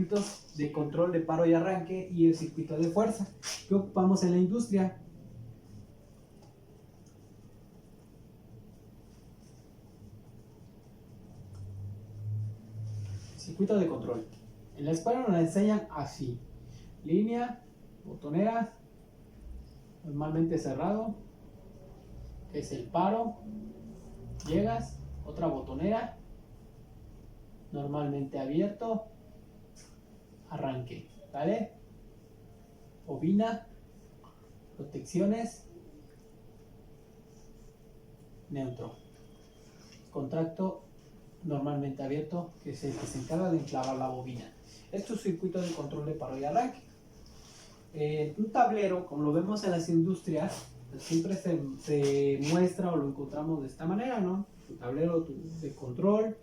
circuitos de control de paro y arranque y el circuito de fuerza. ¿Qué ocupamos en la industria? Circuito de control. En la escuela nos enseñan así: línea, botonera, normalmente cerrado, que es el paro, llegas, otra botonera, normalmente abierto, arranque, ¿vale? Bobina, protecciones, neutro, contacto normalmente abierto, que es el que se encarga de enclavar la bobina. Esto es circuito de control de paro y arranque. Un tablero, como lo vemos en las industrias, pues siempre se muestra o lo encontramos de esta manera, ¿no? Tu tablero de control,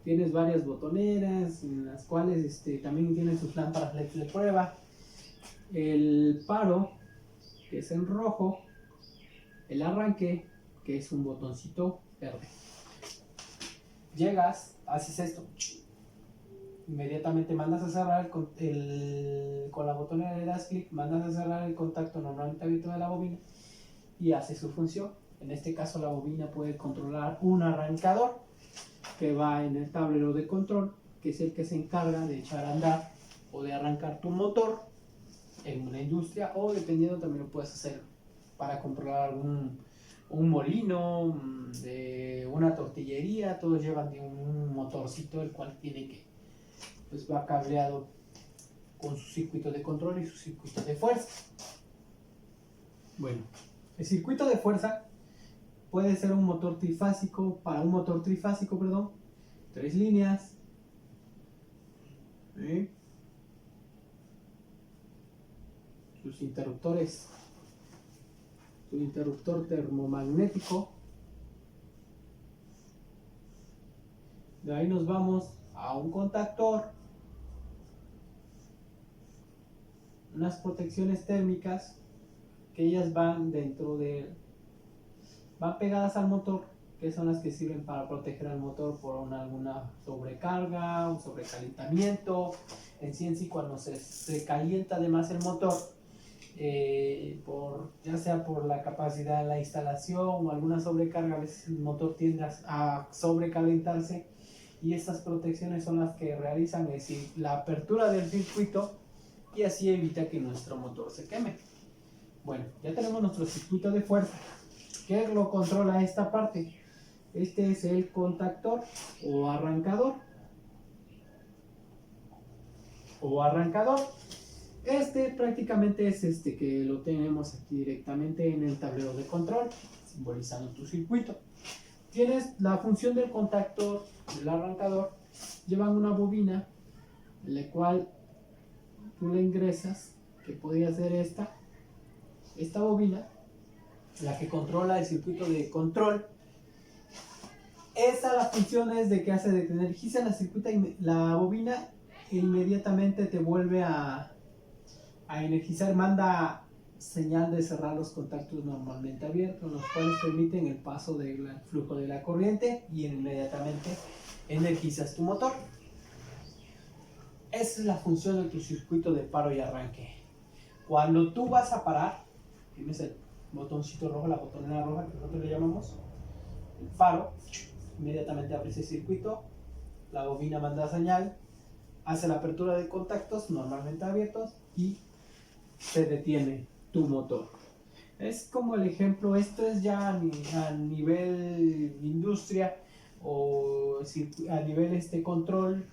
tienes varias botoneras en las cuales también tienes sus lámparas LED de prueba. El paro, que es en rojo, el arranque, que es un botoncito verde. Llegas, haces esto, inmediatamente mandas a cerrar con la botonera, le das clic, mandas a cerrar el contacto normalmente abierto de la bobina y hace su función. En este caso la bobina puede controlar un arrancador que va en el tablero de control, que es el que se encarga de echar a andar o de arrancar tu motor en una industria, o dependiendo también lo puedes hacer para controlar un molino, de una tortillería. Todos llevan de un motorcito el cual tiene que, pues va cableado con su circuito de control y su circuito de fuerza. Bueno, el circuito de fuerza puede ser un motor trifásico. Para un motor trifásico, perdón, 3 líneas, ¿sí? Sus interruptores, su interruptor termomagnético. De ahí nos vamos a un contactor, unas protecciones térmicas que ellas van van pegadas al motor, que son las que sirven para proteger al motor por alguna sobrecarga, un sobrecalentamiento. En sí cuando se calienta además el motor, ya sea por la capacidad de la instalación o alguna sobrecarga, a veces el motor tiende a sobrecalentarse, y estas protecciones son las que realizan, es decir, la apertura del circuito, y así evita que nuestro motor se queme. Bueno, ya tenemos nuestro circuito de fuerza. ¿Qué lo controla esta parte? Este es el contactor o arrancador. Este prácticamente es que lo tenemos aquí directamente en el tablero de control, simbolizando tu circuito. Tienes la función del contactor, del arrancador. Llevan una bobina, en la cual tú le ingresas, que podría ser esta bobina, la que controla el circuito de control. La función es de que hace de que energiza la bobina e inmediatamente te vuelve a energizar, manda señal de cerrar los contactos normalmente abiertos, los cuales permiten el paso del flujo de la corriente, y inmediatamente energizas tu motor. Esa es la función de tu circuito de paro y arranque. Cuando tú vas a parar, tienes el botoncito rojo, la botonera roja que nosotros le llamamos el faro. Inmediatamente abres el circuito, la bobina manda señal, hace la apertura de contactos normalmente abiertos y se detiene tu motor. Es como el ejemplo, esto es ya a nivel industria o a nivel control.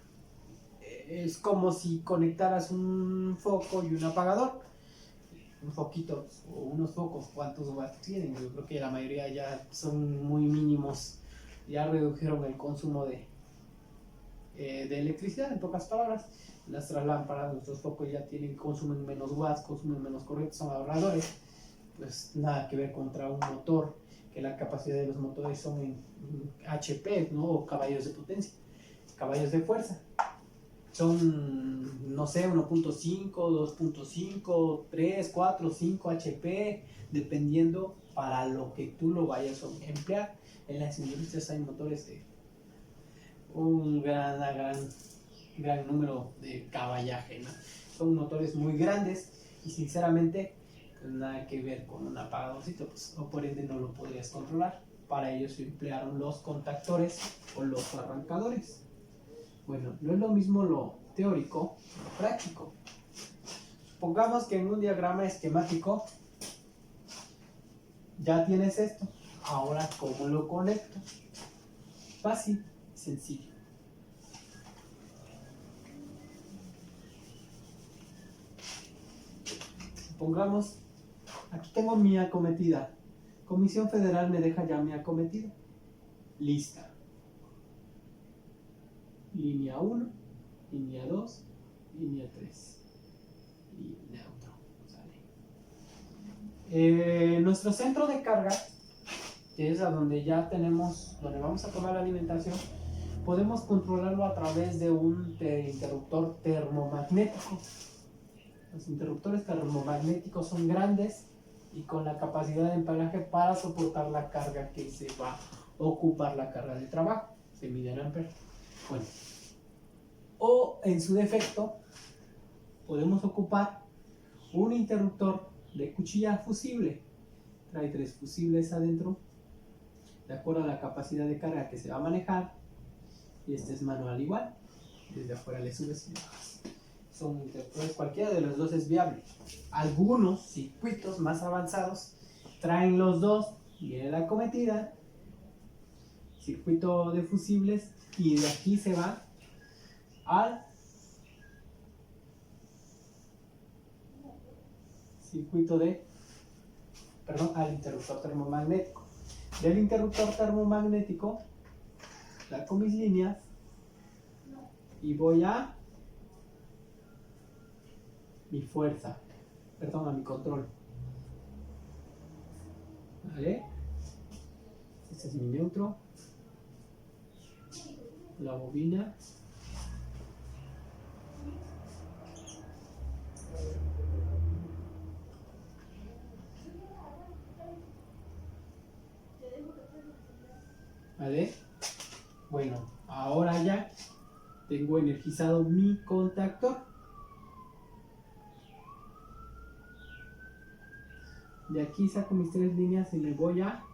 Es como si conectaras un foco y un apagador. Un foquito o unos focos, ¿cuántos watts tienen? Yo creo que la mayoría ya son muy mínimos, ya redujeron el consumo de electricidad, en pocas palabras. Nuestras lámparas, nuestros focos ya consumen menos watts, consumen menos corriente, son ahorradores. Pues nada que ver contra un motor, que la capacidad de los motores son en HP, ¿no? O caballos de potencia, caballos de fuerza. Son, no sé, 1.5, 2.5, 3, 4, 5 HP, dependiendo para lo que tú lo vayas a emplear. En las industrias hay motores de una gran gran número de caballaje, ¿no? Son motores muy grandes y sinceramente pues, nada que ver con un apagadorcito, pues, o por ende no lo podrías controlar. Para ello se emplearon los contactores o los arrancadores. Bueno, no es lo mismo lo teórico que lo práctico. Supongamos que en un diagrama esquemático ya tienes esto. Ahora, ¿cómo lo conecto? Fácil, sencillo. Supongamos, aquí tengo mi acometida. Comisión Federal me deja ya mi acometida. Lista. Línea 1, línea 2, línea 3. Y neutro. Sale. Nuestro centro de carga, que es a donde ya tenemos, donde vamos a tomar la alimentación, podemos controlarlo a través de un interruptor termomagnético. Los interruptores termomagnéticos son grandes y con la capacidad de empalaje para soportar la carga que se va a ocupar, la carga de trabajo. Se mide en amperes. Bueno. O en su defecto, podemos ocupar un interruptor de cuchilla fusible. Trae 3 fusibles adentro, de acuerdo a la capacidad de carga que se va a manejar. Y este es manual igual. Desde afuera le subes y le bajas. Son interruptores, cualquiera de los dos es viable. Algunos circuitos más avanzados traen los dos, viene la acometida, circuito de fusibles, y de aquí se va al circuito de, al interruptor termomagnético. Del interruptor termomagnético saco mis líneas y voy a mi fuerza, a mi control. ¿Vale? Este es mi neutro, la bobina. ¿Vale? Bueno, ahora ya tengo energizado mi contactor. De aquí saco mis 3 líneas y me voy a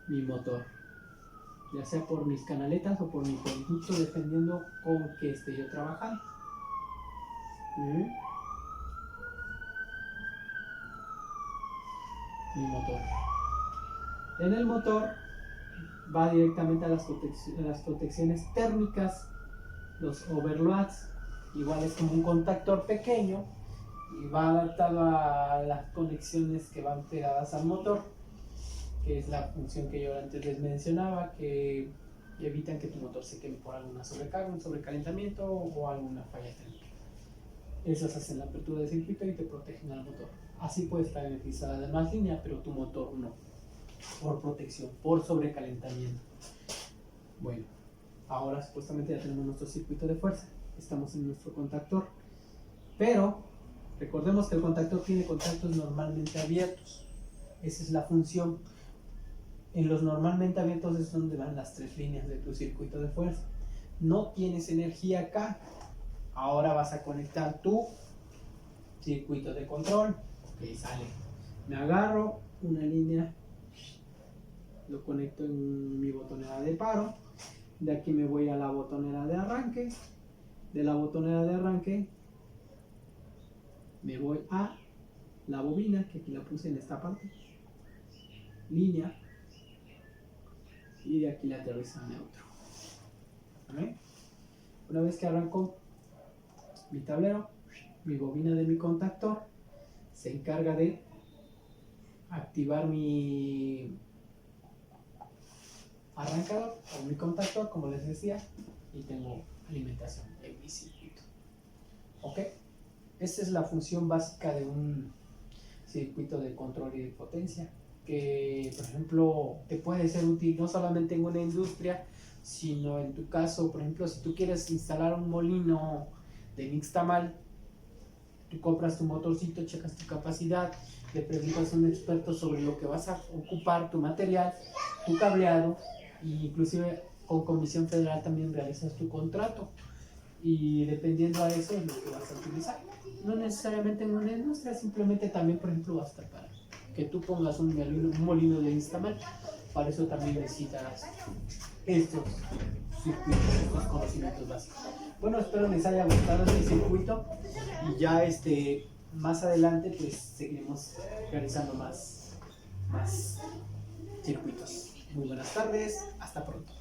mi motor. Ya sea por mis canaletas o por mi conducto, dependiendo con qué esté yo trabajando. Mi motor. En el motor va directamente a las protecciones térmicas, los overloads. Igual es como un contactor pequeño y va adaptado a las conexiones que van pegadas al motor, que es la función que yo antes les mencionaba, que evitan que tu motor se queme por alguna sobrecarga, un sobrecalentamiento o alguna falla térmica. Esas hacen la apertura del circuito y te protegen al motor. Así puede estar energizada de más línea, pero tu motor no, por protección, por sobrecalentamiento. Bueno, ahora supuestamente ya tenemos nuestro circuito de fuerza, estamos en nuestro contactor, pero recordemos que el contactor tiene contactos normalmente abiertos. Esa es la función. En los normalmente abiertos es donde van las 3 líneas de tu circuito de fuerza. No tienes energía acá. Ahora vas a conectar tu circuito de control. Ok, sale. Me agarro una línea, lo conecto en mi botonera de paro. De aquí me voy a la botonera de arranque. De la botonera de arranque me voy a la bobina, que aquí la puse en esta parte, línea, y de aquí la aterrizo a neutro. ¿Vale? Una vez que arranco mi tablero, mi bobina de mi contactor se encarga de activar mi arrancador o mi contactor, como les decía, y tengo alimentación en mi circuito. ¿Ok? Esta es la función básica de un circuito de control y de potencia, que por ejemplo te puede ser útil no solamente en una industria, sino en tu caso, por ejemplo, si tú quieres instalar un molino de nixtamal, tú compras tu motorcito, checas tu capacidad, le preguntas a un experto sobre lo que vas a ocupar, tu material, tu cableado, e inclusive con Comisión Federal también realizas tu contrato. y dependiendo a eso es lo que vas a utilizar. No necesariamente en una industria, simplemente también, por ejemplo, basta para que tú pongas un molino de Instamal. Para eso también necesitas estos circuitos, estos conocimientos básicos. Bueno, espero les haya gustado este circuito y ya más adelante pues seguiremos realizando más circuitos. Muy buenas tardes, hasta pronto.